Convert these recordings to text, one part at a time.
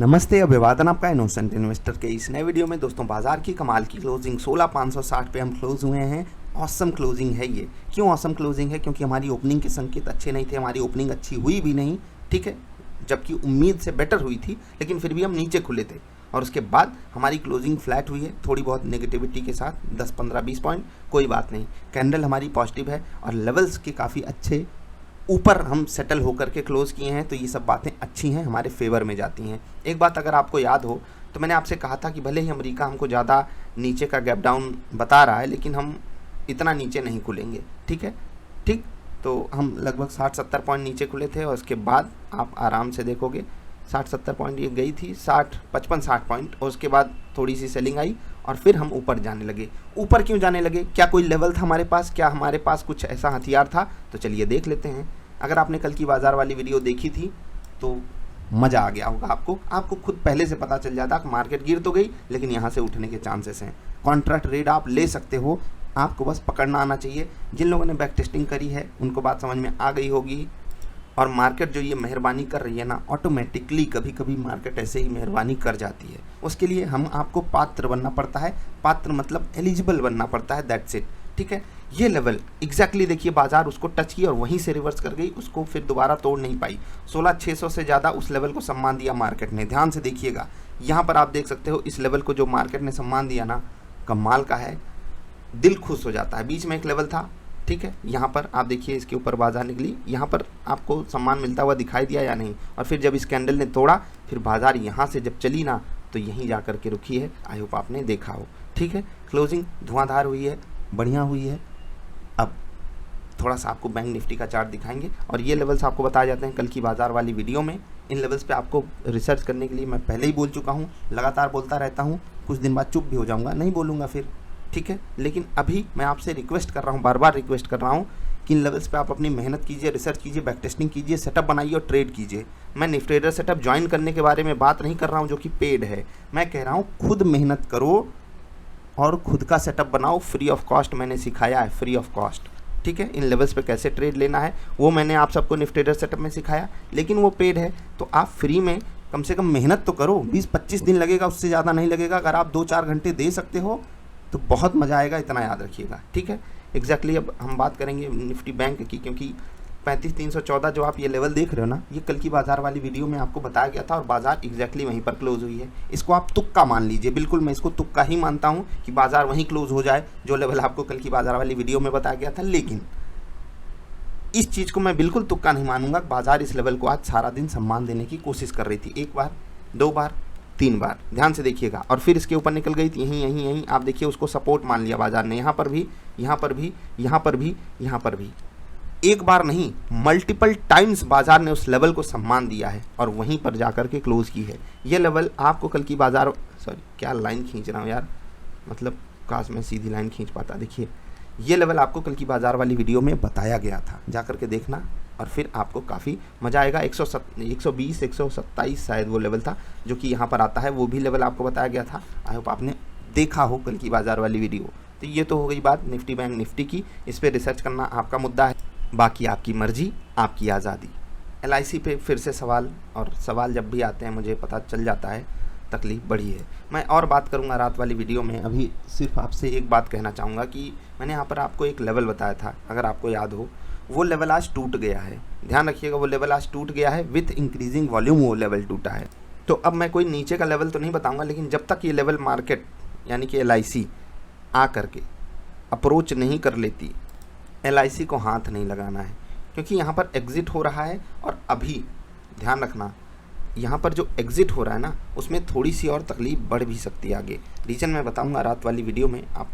नमस्ते, अभिवादन आपका इनोसेंट इन्वेस्टर के इस नए वीडियो में। दोस्तों, बाजार की कमाल की क्लोजिंग 16,560 पे हम क्लोज हुए हैं। ऑसम क्लोजिंग है ये। क्यों ऑसम क्लोजिंग है? क्योंकि हमारी ओपनिंग के संकेत अच्छे नहीं थे, हमारी ओपनिंग अच्छी हुई भी नहीं, ठीक है, जबकि उम्मीद से बेटर हुई थी, लेकिन फिर भी हम नीचे खुले थे। और उसके बाद हमारी क्लोजिंग फ्लैट हुई है, थोड़ी बहुत नेगेटिविटी के साथ, 10, 15, 20 पॉइंट, कोई बात नहीं। कैंडल हमारी पॉजिटिव है और लेवल्स के काफ़ी अच्छे ऊपर हम सेटल होकर के क्लोज़ किए हैं, तो ये सब बातें अच्छी हैं, हमारे फेवर में जाती हैं। एक बात अगर आपको याद हो तो मैंने आपसे कहा था कि भले ही अमेरिका हमको ज़्यादा नीचे का गैप डाउन बता रहा है, लेकिन हम इतना नीचे नहीं खुलेंगे, ठीक है। ठीक, तो हम लगभग 60-70 पॉइंट नीचे खुले थे और उसके बाद आप आराम से देखोगे 60-70 पॉइंट ये गई थी, 55-60 पॉइंट, और उसके बाद थोड़ी सी सेलिंग आई और फिर हम ऊपर जाने लगे। ऊपर क्यों जाने लगे? क्या कोई लेवल था हमारे पास? क्या हमारे पास कुछ ऐसा हथियार था? तो चलिए देख लेते हैं। अगर आपने कल की बाजार वाली वीडियो देखी थी तो मज़ा आ गया होगा आपको खुद पहले से पता चल जाता कि मार्केट गिर तो गई, लेकिन यहाँ से उठने के चांसेस हैं। कॉन्ट्रैक्ट रेट आप ले सकते हो, आपको बस पकड़ना आना चाहिए। जिन लोगों ने बैक टेस्टिंग करी है उनको बात समझ में आ गई होगी। और मार्केट जो ये मेहरबानी कर रही है ना, ऑटोमेटिकली कभी कभी मार्केट ऐसे ही मेहरबानी कर जाती है। उसके लिए हम आपको पात्र बनना पड़ता है। पात्र मतलब एलिजिबल बनना पड़ता है, दैट्स इट, ठीक है। ये लेवल एग्जैक्टली देखिए, बाजार उसको टच की और वहीं से रिवर्स कर गई, उसको फिर दोबारा तोड़ नहीं पाई। 16,600 से ज़्यादा उस लेवल को सम्मान दिया मार्केट ने। ध्यान से देखिएगा, यहाँ पर आप देख सकते हो इस लेवल को जो मार्केट ने सम्मान दिया ना, कमाल का है, दिल खुश हो जाता है। बीच में एक लेवल था, ठीक है, यहाँ पर आप देखिए, इसके ऊपर बाजार निकली, यहाँ पर आपको सम्मान मिलता हुआ दिखाई दिया या नहीं? और फिर जब इस कैंडल ने तोड़ा, फिर बाजार यहाँ से जब चली ना, तो यहीं जा कर के रुकी है। आई होप आपने देखा हो, ठीक है। क्लोजिंग धुआंधार हुई है, बढ़िया हुई है। अब थोड़ा सा आपको बैंक निफ्टी का चार्ट दिखाएंगे और ये लेवल्स आपको बताए जाते हैं कल की बाजार वाली वीडियो में। इन लेवल्स पे आपको रिसर्च करने के लिए मैं पहले ही बोल चुका हूँ, लगातार बोलता रहता हूँ, कुछ दिन बाद चुप भी हो जाऊँगा, नहीं बोलूँगा फिर, ठीक है। लेकिन अभी मैं आपसे रिक्वेस्ट कर रहा हूँ, बार बार रिक्वेस्ट कर रहा हूँ कि इन लेवल्स पे आप अपनी मेहनत कीजिए, रिसर्च कीजिए, बैक टेस्टिंग कीजिए, सेटअप बनाइए और ट्रेड कीजिए। मैं निफ्टी ट्रेडर सेटअप ज्वाइन करने के बारे में बात नहीं कर रहा हूँ जो कि पेड है। मैं कह रहा हूँ खुद मेहनत करो और खुद का सेटअप बनाओ, फ्री ऑफ कॉस्ट। मैंने सिखाया है, फ्री ऑफ कॉस्ट, ठीक है। इन लेवल्स पे कैसे ट्रेड लेना है वो मैंने आप सबको निफ्टी ट्रेडर सेटअप में सिखाया, लेकिन वो पेड है, तो आप फ्री में कम से कम मेहनत तो करो। 20-25 दिन लगेगा, उससे ज़्यादा नहीं लगेगा। अगर आप 2-4 घंटे दे सकते हो तो बहुत मज़ा आएगा, इतना याद रखिएगा, ठीक है। एग्जैक्टली अब हम बात करेंगे निफ्टी बैंक की, क्योंकि 35,314 जो आप ये लेवल देख रहे हो ना, ये कल की बाजार वाली वीडियो में आपको बताया गया था और बाजार एग्जैक्टली वहीं पर क्लोज हुई है। इसको आप तुक्का मान लीजिए, बिल्कुल मैं इसको तुक्का ही मानता हूँ कि बाजार वहीं क्लोज हो जाए जो लेवल आपको कल की बाजार वाली वीडियो में बताया गया था। लेकिन इस चीज़ को मैं बिल्कुल तुक्का नहीं मानूंगा। बाजार इस लेवल को आज सारा दिन सम्मान देने की कोशिश कर रही थी, 1 बार, 2 बार, 3 बार, ध्यान से देखिएगा, और फिर इसके ऊपर निकल गई थी, यहीं आप देखिए, उसको सपोर्ट मान लिया बाजार ने, यहाँ पर भी, यहाँ पर भी, यहाँ पर भी, यहाँ पर भी। एक बार नहीं, मल्टीपल टाइम्स बाजार ने उस लेवल को सम्मान दिया है और वहीं पर जाकर के क्लोज की है। ये लेवल आपको कल की बाजार, सॉरी क्या लाइन खींच रहा हूँ यार, मतलब काश मैं सीधी लाइन खींच पाता। देखिए, ये लेवल आपको कल की बाजार वाली वीडियो में बताया गया था, जाकर के देखना और फिर आपको काफ़ी मज़ा आएगा। 120, 127 शायद वो लेवल था जो कि यहाँ पर आता है, वो भी लेवल आपको बताया गया था। आई होप आपने देखा हो कल की बाजार वाली वीडियो। तो ये तो हो गई बात निफ्टी बैंक निफ्टी की, इस पर रिसर्च करना आपका मुद्दा है, बाकी आपकी मर्जी, आपकी आज़ादी। LIC पे फिर से सवाल, और सवाल जब भी आते हैं मुझे पता चल जाता है तकलीफ़ बड़ी है। मैं और बात करूंगा रात वाली वीडियो में। अभी सिर्फ आपसे एक बात कहना चाहूँगा कि मैंने यहाँ पर आपको एक लेवल बताया था, अगर आपको याद हो, वो लेवल आज टूट गया है। ध्यान रखिएगा, वो लेवल आज टूट गया है, विथ इंक्रीजिंग वॉल्यूम वो लेवल टूटा है। तो अब मैं कोई नीचे का लेवल तो नहीं बताऊँगा, लेकिन जब तक ये लेवल मार्केट यानी कि LIC आ करके अप्रोच नहीं कर लेती, LIC को हाथ नहीं लगाना है, क्योंकि यहाँ पर एग्ज़िट हो रहा है। और अभी ध्यान रखना, यहाँ पर जो एग्ज़िट हो रहा है ना, उसमें थोड़ी सी और तकलीफ़ बढ़ भी सकती है आगे। रीज़न मैं बताऊँगा रात वाली वीडियो में, आप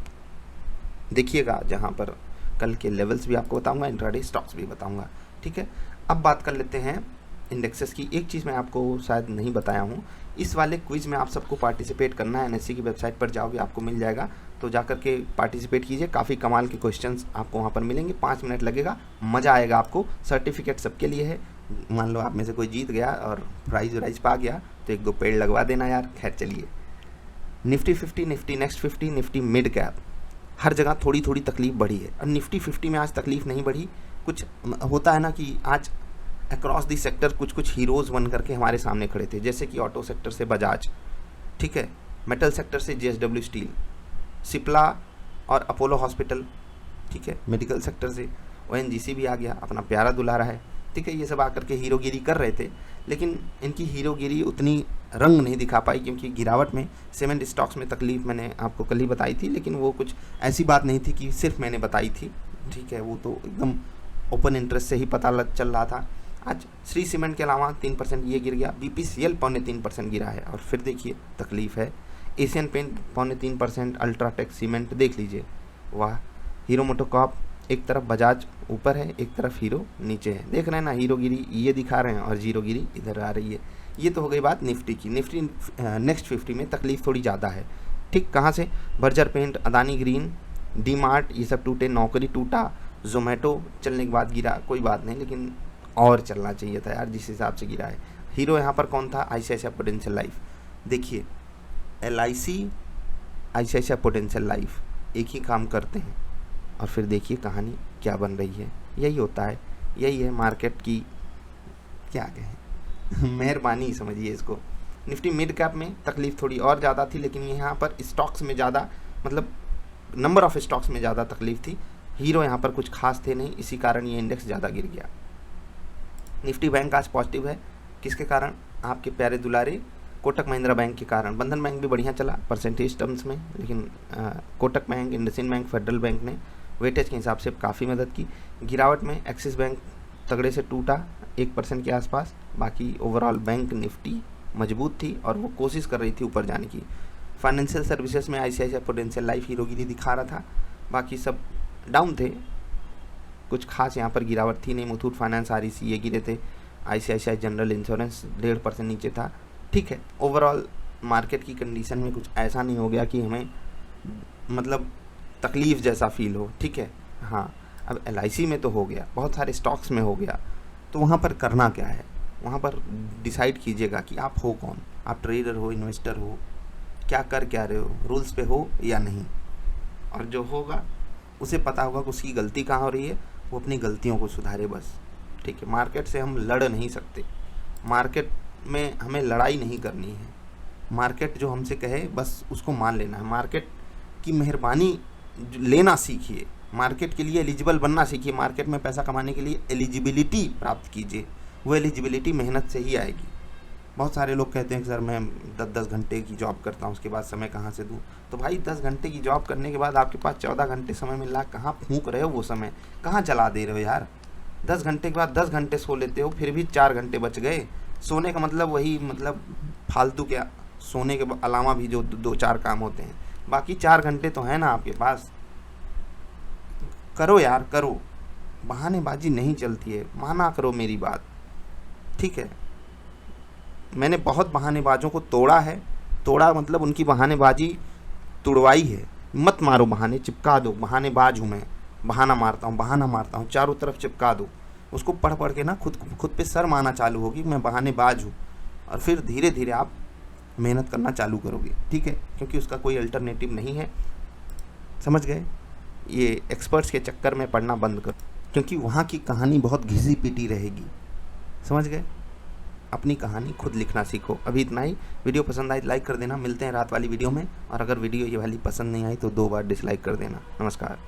देखिएगा, जहाँ पर कल के लेवल्स भी आपको बताऊँगा, इंट्राडे स्टॉक्स भी बताऊँगा, ठीक है। अब बात कर लेते हैं इंडेक्सेस की। एक चीज़ मैं आपको शायद नहीं बताया हूँ, इस वाले क्विज़ में आप सबको पार्टिसिपेट करना है। NSE की वेबसाइट पर जाओगे, आपको मिल जाएगा, तो जाकर के पार्टिसिपेट कीजिए। काफ़ी कमाल के क्वेश्चंस आपको वहाँ पर मिलेंगे, 5 मिनट लगेगा, मज़ा आएगा आपको। सर्टिफिकेट सबके लिए है। मान लो आप में से कोई जीत गया और प्राइज़ पा गया तो 1-2 पेड़ लगवा देना यार। खैर चलिए, Nifty 50, Nifty next 50, Nifty mid cap, हर जगह थोड़ी थोड़ी तकलीफ़ बढ़ी है। और निफ्टी 50 में आज तकलीफ़ नहीं बढ़ी। कुछ होता है ना कि आज अक्रॉस दी सेक्टर कुछ कुछ हीरोज़ बन करके हमारे सामने खड़े थे, जैसे कि ऑटो सेक्टर से बजाज, ठीक है, मेटल सेक्टर से JSW स्टील, सिप्ला और अपोलो हॉस्पिटल, ठीक है, मेडिकल सेक्टर से ONGC भी आ गया, अपना प्यारा दुलारा है, ठीक है। ये सब आकर के हीरोगिरी कर रहे थे, लेकिन इनकी हीरोगिरी उतनी रंग नहीं दिखा पाई, क्योंकि गिरावट में सीमेंट स्टॉक्स में तकलीफ मैंने आपको कल ही बताई थी, लेकिन वो कुछ ऐसी बात नहीं थी कि सिर्फ मैंने बताई थी, ठीक है, वो तो एकदम ओपन इंटरेस्ट से ही पता चल रहा था। आज श्री सीमेंट के अलावा 3% ये गिर गया, BPCL 3.25% गिरा है, और फिर देखिए तकलीफ है। एशियन पेंट 3.25%, अल्ट्राटेक सीमेंट देख लीजिए, वाह। हीरो मोटोकॉर्प एक तरफ बजाज ऊपर है, एक तरफ हीरो नीचे है, देख रहे हैं ना, हीरोगिरी ये दिखा रहे हैं और जीरोगिरी इधर आ रही है। ये तो हो गई बात निफ्टी की। निफ्टी नेक्स्ट 50 में तकलीफ थोड़ी ज़्यादा है, ठीक। कहाँ से? Berger paint, Adani Green, D Mart, ये सब टूटे, नौकरी टूटा, जोमेटो चलने के बाद गिरा, कोई बात नहीं, लेकिन और चलना चाहिए था यार, जिस हिसाब से गिरा है। हीरो यहाँ पर कौन था? ICICI prudential life. देखिए LIC, ICICI प्रूडेंशियल लाइफ एक ही काम करते हैं, और फिर देखिए कहानी क्या बन रही है। यही होता है, यही है मार्केट की, क्या कहें मेहरबानी समझिए इसको। निफ्टी मिड कैप में तकलीफ थोड़ी और ज़्यादा थी, लेकिन यहाँ पर स्टॉक्स में ज़्यादा, मतलब नंबर ऑफ स्टॉक्स में ज़्यादा तकलीफ थी। हीरो यहाँ पर कुछ खास थे नहीं, इसी कारण ये इंडेक्स ज़्यादा गिर गया। निफ्टी बैंक आज पॉजिटिव है, किसके कारण? आपके प्यारे दुलारे कोटक महिंद्रा बैंक के कारण। बंधन बैंक भी बढ़िया चला परसेंटेज टर्म्स में, लेकिन Kotak bank, IndusInd bank, federal bank ने वेटेज के हिसाब से काफ़ी मदद की। गिरावट में एक्सिस बैंक तगड़े से टूटा 1% के आसपास, बाकी ओवरऑल बैंक निफ्टी मजबूत थी और वो कोशिश कर रही थी ऊपर जाने की। फाइनेंशियल सर्विसेज में ICICI प्रूडेंशियल लाइफ हीरोगिरी दिखा रहा था, बाकी सब डाउन थे, कुछ खास यहाँ पर गिरावट थी नहीं। मुथूट फाइनेंस, REC ये गिरे थे। ICICI जनरल इंश्योरेंस 1.5% नीचे था, ठीक है। ओवरऑल मार्केट की कंडीशन में कुछ ऐसा नहीं हो गया कि हमें मतलब तकलीफ़ जैसा फील हो, ठीक है। हाँ, अब LIC में तो हो गया, बहुत सारे स्टॉक्स में हो गया, तो वहाँ पर करना क्या है? वहाँ पर डिसाइड कीजिएगा कि आप हो कौन, आप ट्रेडर हो, इन्वेस्टर हो, क्या कर क्या रहे हो, रूल्स पे हो या नहीं। और जो होगा उसे पता होगा कि उसकी गलती कहाँ हो रही है, वो अपनी गलतियों को सुधारे बस, ठीक है। मार्केट से हम लड़ नहीं सकते, मार्केट में हमें लड़ाई नहीं करनी है। मार्केट जो हमसे कहे बस उसको मान लेना है। मार्केट की मेहरबानी लेना सीखिए, मार्केट के लिए एलिजिबल बनना सीखिए। मार्केट में पैसा कमाने के लिए एलिजिबिलिटी प्राप्त कीजिए, वो एलिजिबिलिटी मेहनत से ही आएगी। बहुत सारे लोग कहते हैं कि सर मैं 10-10 घंटे की जॉब करता हूँ, उसके बाद समय कहाँ से दूँ? तो भाई 10 घंटे की जॉब करने के बाद आपके पास 14 घंटे समय मिल रहा, कहाँ फूंक रहे हो वो समय, कहाँ जला दे रहे हो यार? 10 घंटे के बाद 10 घंटे सो लेते हो, फिर भी 4 घंटे बच गए। सोने का मतलब वही, मतलब फालतू के सोने के अलावा भी जो 2-4 काम होते हैं, बाकी 4 घंटे तो है ना आपके पास। करो यार, करो, बहानेबाजी नहीं चलती है, माना करो मेरी बात, ठीक है। मैंने बहुत बहानेबाजों को तोड़ा है, तोड़ा मतलब उनकी बहानेबाजी तुड़वाई है। मत मारो बहाने, चिपका दो, बहानेबाज हूँ मैं, बहाना मारता हूँ, चारों तरफ चिपका दो। उसको पढ़ पढ़ के ना खुद पे शर्म आना चालू होगी, मैं बहानेबाज हूँ, और फिर धीरे धीरे आप मेहनत करना चालू करोगे, ठीक है, क्योंकि उसका कोई अल्टरनेटिव नहीं है। समझ गए? ये एक्सपर्ट्स के चक्कर में पढ़ना बंद करो, क्योंकि वहाँ की कहानी बहुत घिसी पिटी रहेगी। समझ गए? अपनी कहानी खुद लिखना सीखो। अभी इतना ही। वीडियो पसंद आई लाइक कर देना, मिलते हैं रात वाली वीडियो में, और अगर वीडियो ये वाली पसंद नहीं आई तो 2 बार डिसलाइक कर देना। नमस्कार।